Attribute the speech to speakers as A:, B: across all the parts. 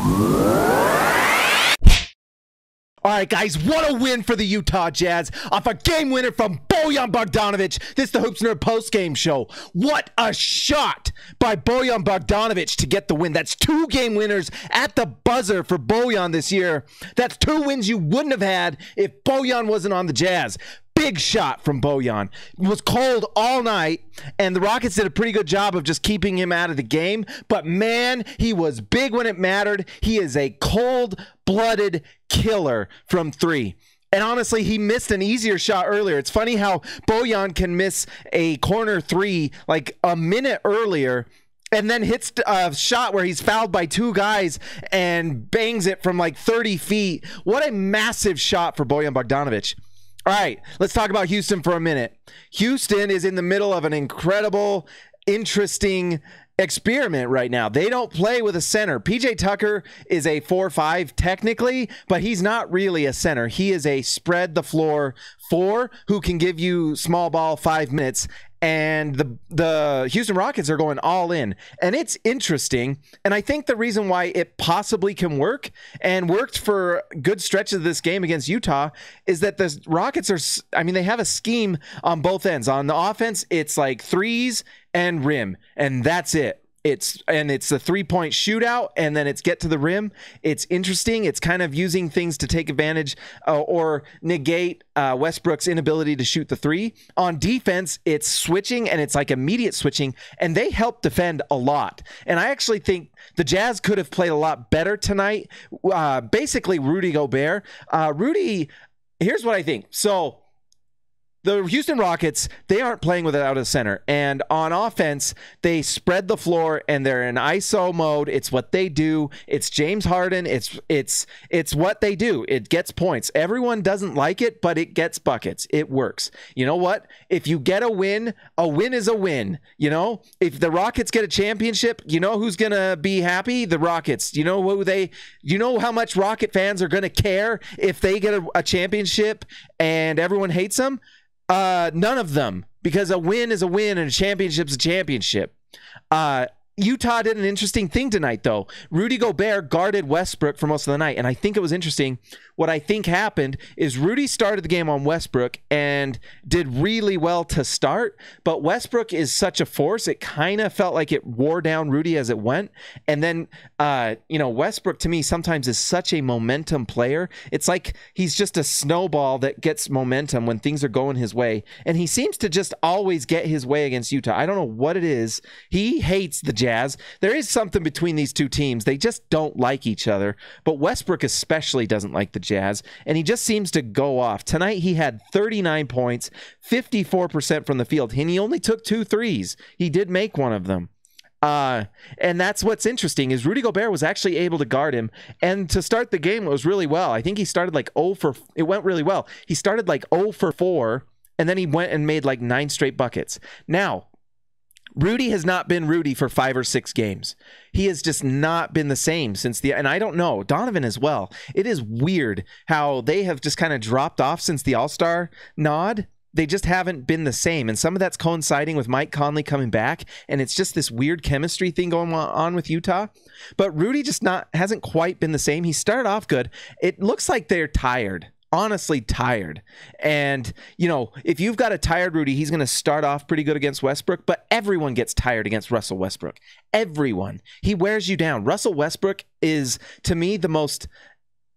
A: All right, guys, what a win for the Utah Jazz off a game winner from Bojan Bogdanovic. This is the Hoops Nerd postgame show. What a shot by Bojan Bogdanovic to get the win. That's 2 game winners at the buzzer for Bojan this year. That's 2 wins you wouldn't have had if Bojan wasn't on the Jazz. Big shot from Bojan. It was cold all night, and the Rockets did a pretty good job of just keeping him out of the game. But, man, he was big when it mattered. He is a cold-blooded killer from 3. And honestly, he missed an easier shot earlier. It's funny how Bojan can miss a corner 3 like a minute earlier and then hits a shot where he's fouled by 2 guys and bangs it from like 30 feet. What a massive shot for Bojan Bogdanovic. All right, let's talk about Houston for a minute. Houston is in the middle of an incredible, interesting experiment right now. They don't play with a center. PJ Tucker is a 4-5 technically, but he's not really a center. He is a spread the floor 4 who can give you small ball 5 minutes. And the Houston Rockets are going all in. And it's interesting. And I think the reason why it possibly can work and worked for good stretches of this game against Utah is that the Rockets are, I mean, they have a scheme on both ends. On the offense, it's like threes and rim. And that's it. It's a 3-point shootout, and then it's get to the rim. It's interesting. It's kind of using things to take advantage or negate Westbrook's inability to shoot the 3. On defense, it's switching, and it's like immediate switching, and they help defend a lot. And I actually think the Jazz could have played a lot better tonight. Basically, Rudy Gobert. Here's what I think. So, the Houston Rockets, they aren't playing without a center. And on offense, they spread the floor and they're in ISO mode. It's what they do. It's James Harden. It's what they do. It gets points. Everyone doesn't like it, but it gets buckets. It works. You know what? If you get a win is a win. You know, if the Rockets get a championship, you know who's going to be happy? The Rockets. You know how much Rocket fans are going to care if they get a championship and everyone hates them? None of them, because a win is a win and a championship's a championship. Utah did an interesting thing tonight, though. Rudy Gobert guarded Westbrook for most of the night, and I think it was interesting. What I think happened is Rudy started the game on Westbrook and did really well to start, but Westbrook is such a force, it kind of felt like it wore down Rudy as it went. And then, Westbrook to me sometimes is such a momentum player. It's like he's just a snowball that gets momentum when things are going his way, and he seems to just always get his way against Utah. I don't know what it is. He hates the Jazz. There is something between these two teams. They just don't like each other, but Westbrook especially doesn't like the Jazz, and he just seems to go off. Tonight he had 39 points, 54% from the field, and he only took 2 threes. He did make one of them. And that's what's interesting is Rudy Gobert was actually able to guard him, and to start the game it was really well. I think he started like it went really well. He started like 0 for 4, and then he went and made like 9 straight buckets. Now, Rudy has not been Rudy for 5 or 6 games. He has just not been the same and I don't know, Donovan as well. It is weird how they have just kind of dropped off since the All-Star nod. They just haven't been the same. And some of that's coinciding with Mike Conley coming back. And it's just this weird chemistry thing going on with Utah. But Rudy just hasn't quite been the same. He started off good. It looks like they're tired. Honestly tired. And, if you've got a tired Rudy, he's going to start off pretty good against Westbrook, but everyone gets tired against Russell Westbrook. Everyone. He wears you down. Russell Westbrook is, to me, the most...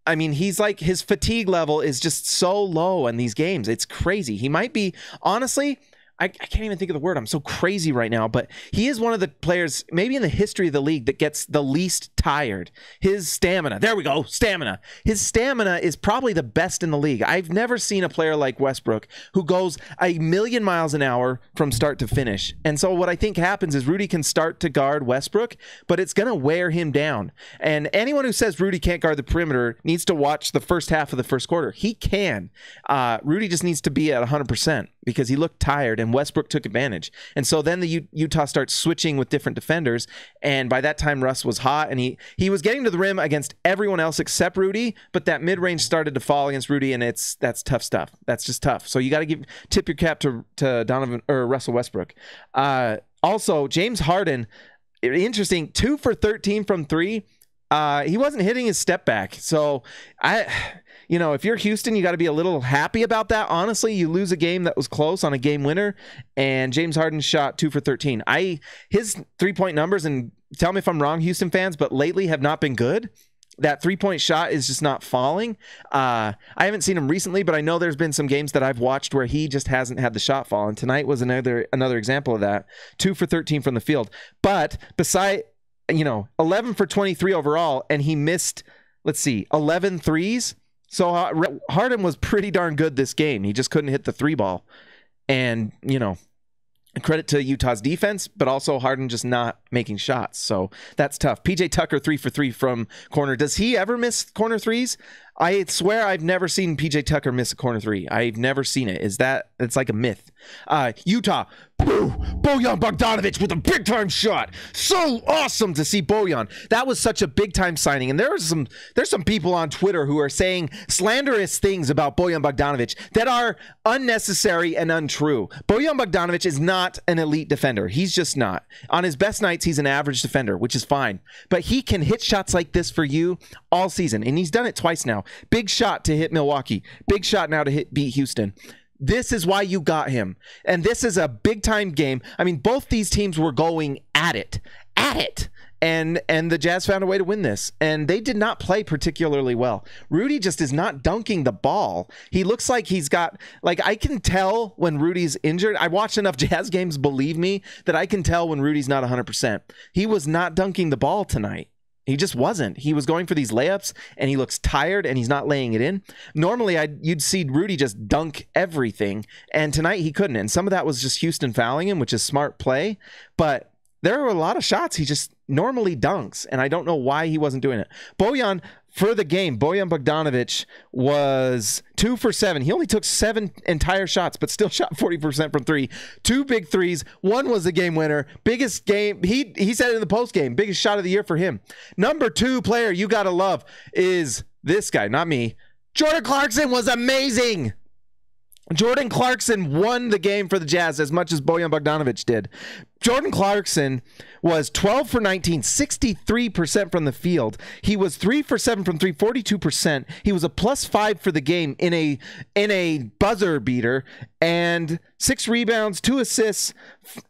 A: he's like, his fatigue level is just so low in these games. It's crazy. He might be, honestly... I can't even think of the word. I'm so crazy right now, but he is one of the players, maybe in the history of the league, that gets the least tired. His stamina, there we go, stamina. His stamina is probably the best in the league. I've never seen a player like Westbrook who goes 1,000,000 miles an hour from start to finish. And so what I think happens is Rudy can start to guard Westbrook, but it's going to wear him down. And anyone who says Rudy can't guard the perimeter needs to watch the first half of the first quarter. He can. Rudy just needs to be at 100% because he looked tired, and Westbrook took advantage. And so then the Utah starts switching with different defenders, and by that time Russ was hot, and he was getting to the rim against everyone else except Rudy, but that mid-range started to fall against Rudy, and that's tough stuff. That's just tough. So you got to tip your cap to Donovan or Russell Westbrook. Also, James Harden, interesting, 2 for 13 from 3. He wasn't hitting his step back. So if you're Houston, you got to be a little happy about that. Honestly, you lose a game that was close on a game winner, and James Harden shot 2 for 13. His 3-point numbers, and tell me if I'm wrong, Houston fans, but lately have not been good. That 3-point shot is just not falling. I haven't seen him recently, but I know there's been some games that I've watched where he just hasn't had the shot fall. And tonight was another example of that. 2 for 13 from the field. But beside, 11 for 23 overall, and he missed, 11 threes. So Harden was pretty darn good this game. He just couldn't hit the 3 ball. And, credit to Utah's defense, but also Harden just not making shots. So that's tough. PJ Tucker 3 for 3 from corner. Does he ever miss corner threes? I swear I've never seen PJ Tucker miss a corner 3. I've never seen it. It's like a myth. Utah, Bojan Bogdanovic with a big time shot. So awesome to see Bojan. That was such a big time signing. And there's some people on Twitter who are saying slanderous things about Bojan Bogdanovic that are unnecessary and untrue. Bojan Bogdanovic is not an elite defender. He's just not. On his best nights, he's an average defender, which is fine. But he can hit shots like this for you all season. And he's done it twice now. Big shot to hit Milwaukee. Big shot now to beat Houston. This is why you got him. And this is a big time game. I mean, both these teams were going at it. And the Jazz found a way to win this. And they did not play particularly well. Rudy just is not dunking the ball. He looks like he's got, I can tell when Rudy's injured. I watched enough Jazz games, believe me, that I can tell when Rudy's not 100%. He was not dunking the ball tonight. He just wasn't. He was going for these layups, and he looks tired, and he's not laying it in. Normally, you'd see Rudy just dunk everything, and tonight he couldn't. And some of that was just Houston fouling him, which is smart play. But there were a lot of shots he just normally dunks, and I don't know why he wasn't doing it. Bojan, for the game, Bojan Bogdanovic was 2 for 7. He only took 7 entire shots, but still shot 40% from 3. 2 big threes. One was the game winner. Biggest game. He said it in the post game. Biggest shot of the year for him. Number 2 player you got to love is this guy, not me. Jordan Clarkson was amazing. Jordan Clarkson won the game for the Jazz as much as Bojan Bogdanovic did. Jordan Clarkson was 12 for 19, 63% from the field. He was 3 for 7 from 3, 42%. He was a +5 for the game in a buzzer beater, and 6 rebounds, 2 assists.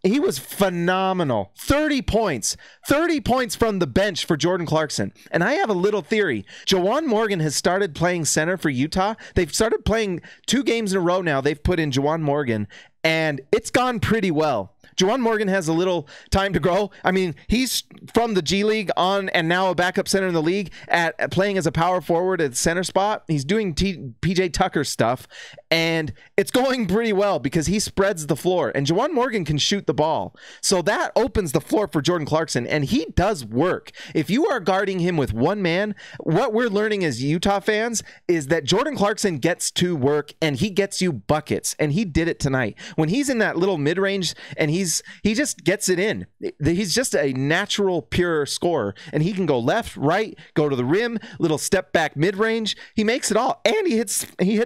A: He was phenomenal. 30 points from the bench for Jordan Clarkson. And I have a little theory. Juwan Morgan has started playing center for Utah. They've started playing 2 games in a row now. They've put in Juwan Morgan, and it's gone pretty well. Juwan Morgan has a little time to grow. I mean, he's from the G League on and now a backup center in the league at playing as a power forward at center spot. He's doing PJ Tucker stuff, and it's going pretty well because he spreads the floor, and Juwan Morgan can shoot the ball. So that opens the floor for Jordan Clarkson, and he does work. If you are guarding him with one man, what we're learning as Utah fans is that Jordan Clarkson gets to work, and he gets you buckets, and he did it tonight. When he's in that little mid-range, and he just gets it in. He's just a natural, pure scorer, and he can go left, right, go to the rim, little step back mid-range. He makes it all, and he hit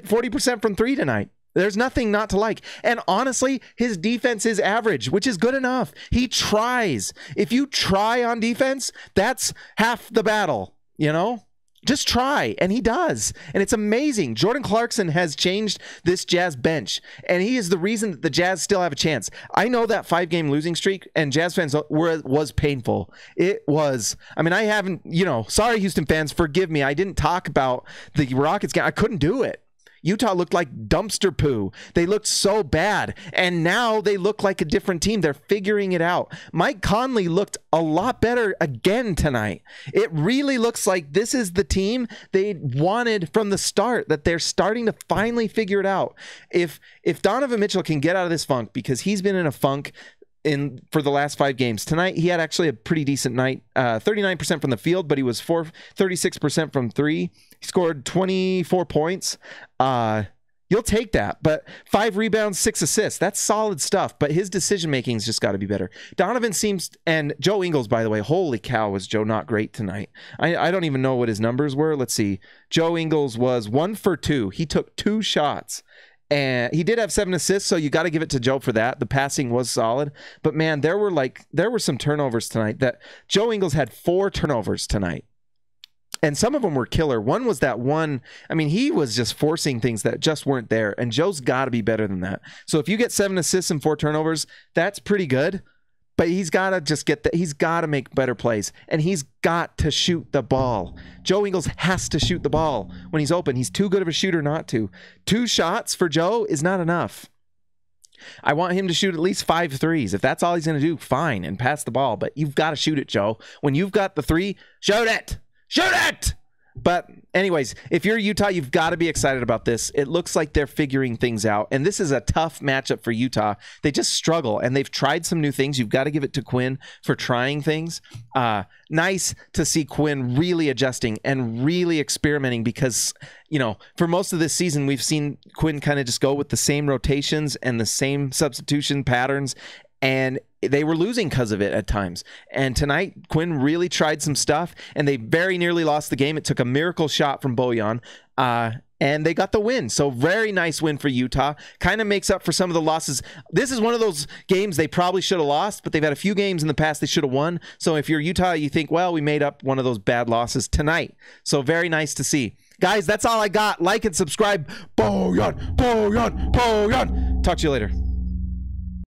A: 40% from 3 tonight. There's nothing not to like. And honestly, his defense is average, which is good enough. He tries. If you try on defense, that's half the battle, Just try, and he does, and it's amazing. Jordan Clarkson has changed this Jazz bench, and he is the reason that the Jazz still have a chance. I know that 5-game losing streak, and Jazz fans was painful. It was. I mean, I haven't, sorry, Houston fans, forgive me. I didn't talk about the Rockets game. I couldn't do it. Utah looked like dumpster poo. They looked so bad, and now they look like a different team. They're figuring it out. Mike Conley looked a lot better again tonight. It really looks like this is the team they wanted from the start, that they're starting to finally figure it out. If Donovan Mitchell can get out of this funk, because he's been in a funk for the last 5 games. Tonight, he had actually a pretty decent night. 39% from the field, but he was 36% from 3. He scored 24 points. You'll take that. But 5 rebounds, 6 assists. That's solid stuff. But his decision-making's just got to be better. Donovan seems... And Joe Ingles, by the way, holy cow, was Joe not great tonight. I don't even know what his numbers were. Let's see. Joe Ingles was 1 for 2. He took 2 shots. And he did have 7 assists, so you got to give it to Joe for that. The passing was solid. But, man, there were some turnovers tonight. That Joe Ingles had 4 turnovers tonight. And some of them were killer. One was that one. I mean, he was just forcing things that just weren't there. And Joe's got to be better than that. So if you get 7 assists and 4 turnovers, that's pretty good. But he's got to just get that. He's got to make better plays. And he's got to shoot the ball. Joe Ingles has to shoot the ball when he's open. He's too good of a shooter not to. 2 shots for Joe is not enough. I want him to shoot at least 5 threes. If that's all he's going to do, fine, and pass the ball. But you've got to shoot it, Joe. When you've got the 3, shoot it! Shoot it! But anyways, if you're Utah, you've got to be excited about this. It looks like they're figuring things out. And this is a tough matchup for Utah. They just struggle, and they've tried some new things. You've got to give it to Quinn for trying things. Nice to see Quinn really adjusting and really experimenting because, you know, for most of this season, we've seen Quinn kind of just go with the same rotations and the same substitution patterns. And they were losing because of it at times. And tonight, Quinn really tried some stuff, and they very nearly lost the game. It took a miracle shot from Bojan, and they got the win. So very nice win for Utah. Kind of makes up for some of the losses. This is one of those games they probably should have lost, but they've had a few games in the past they should have won. So if you're Utah, you think, well, we made up one of those bad losses tonight. So very nice to see. Guys, that's all I got. Like and subscribe. Bojan, Bojan, Bojan. Talk to you later.